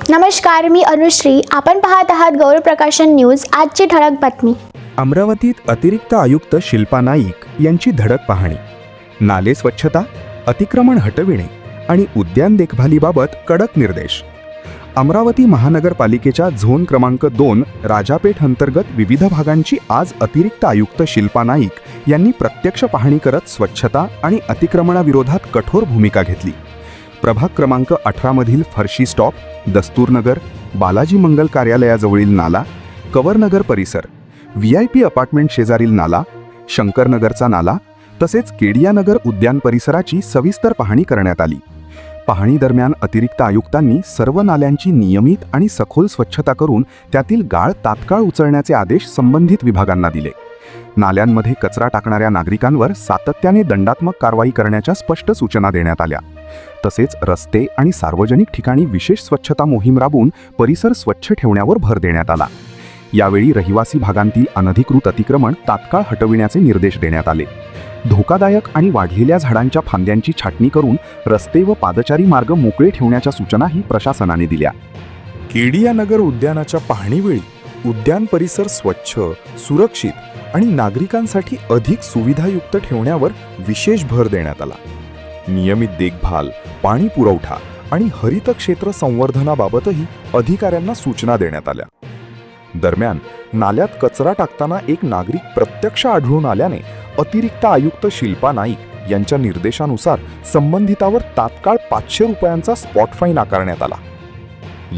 नमस्कार, मी अनुश्री. आपण पाहत आहात गौरव प्रकाशन न्यूज. आजची ठळक बातमी. अमरावतीत अतिरिक्त आयुक्त शिल्पा नाईक यांची धडक पाहणी. नाले स्वच्छता, अतिक्रमण हटविणे आणि उद्यान देखभालीबाबत कडक निर्देश. अमरावती महानगरपालिकेच्या झोन क्रमांक 2 राजापेठ अंतर्गत विविध भागांची आज अतिरिक्त आयुक्त शिल्पा नाईक यांनी प्रत्यक्ष पाहणी करत स्वच्छता आणि अतिक्रमणाविरोधात कठोर भूमिका घेतली. प्रभाग क्रमांक 18 मधील फरशी स्टॉप, दस्तूरनगर, बालाजी मंगल कार्यालयाजवळील नाला, कवरनगर परिसर, VIP अपार्टमेंट शेजारील नाला, शंकरनगरचा नाला तसेच केडियानगर उद्यान परिसराची सविस्तर पाहणी करण्यात आली. पाहणी दरम्यान अतिरिक्त आयुक्तांनी सर्व नाल्यांची नियमित आणि सखोल स्वच्छता करून त्यातील गाळ तात्काळ उचलण्याचे आदेश संबंधित विभागांना दिले. नाल्यांमध्ये कचरा टाकणाऱ्या नागरिकांवर सातत्याने दंडात्मक कारवाई करण्याच्या स्पष्ट सूचना देण्यात आल्या. तसेच रस्ते आणि सार्वजनिक ठिकाणी विशेष स्वच्छता मोहीम राबवून परिसर स्वच्छ ठेवण्यावर भर देण्यात आला. यावेळी रहिवासी भागांतील अनधिकृत अतिक्रमण तात्काळ हटविण्याचे निर्देश देण्यात आले. धोकादायक आणि वाढलेल्या झाडांच्या फांद्यांची छाटणी करून रस्ते व पादचारी मार्ग मोकळे ठेवण्याच्या सूचनाही प्रशासनाने दिल्या. केडियानगर उद्यानाच्या पाहणीवेळी उद्यान परिसर स्वच्छ, सुरक्षित आणि नागरिकांसाठी अधिक सुविधायुक्त ठेवण्यावर विशेष भर देण्यात आला. नियमित देखभाल, पाणी पुरवठा आणि हरित क्षेत्र संवर्धनाबाबतही अधिकाऱ्यांना सूचना देण्यात आल्या. दरम्यान नाल्यात कचरा टाकताना एक नागरिक प्रत्यक्ष आढळून आल्याने अतिरिक्त आयुक्त शिल्पा नाईक यांच्या निर्देशानुसार संबंधितावर तात्काळ 500 रुपयांचा स्पॉट फाईन आकारण्यात आला.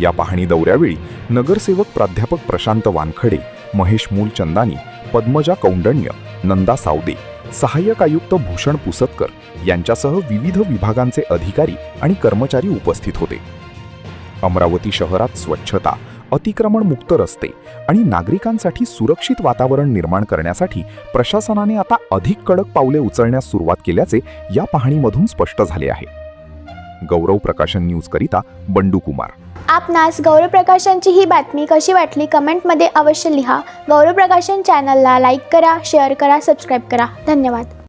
या पाहणी दौऱ्यावेळी नगरसेवक प्राध्यापक प्रशांत वानखडे, महेश मूलचंदानी, पद्मजा कौंडण्य, नंदा सावदे, सहाय्यक आयुक्त भूषण पुसतकर यांच्यासह विविध विभागांचे अधिकारी आणि कर्मचारी उपस्थित होते. अमरावती शहरात स्वच्छता, अतिक्रमणमुक्त रस्ते आणि नागरिकांसाठी सुरक्षित वातावरण निर्माण करण्यासाठी प्रशासनाने आता अधिक कडक पावले उचलण्यास सुरुवात केल्याचे या पाहणीमधून स्पष्ट झाले आहे. गौरव प्रकाशन न्यूज करिता बंडू कुमार. आपणास गौरव प्रकाशनची ही बातमी कशी वाटली कमेंटमध्ये अवश्य लिहा. गौरव प्रकाशन चॅनलला लाईक करा, शेअर करा, सबस्क्राईब करा. धन्यवाद.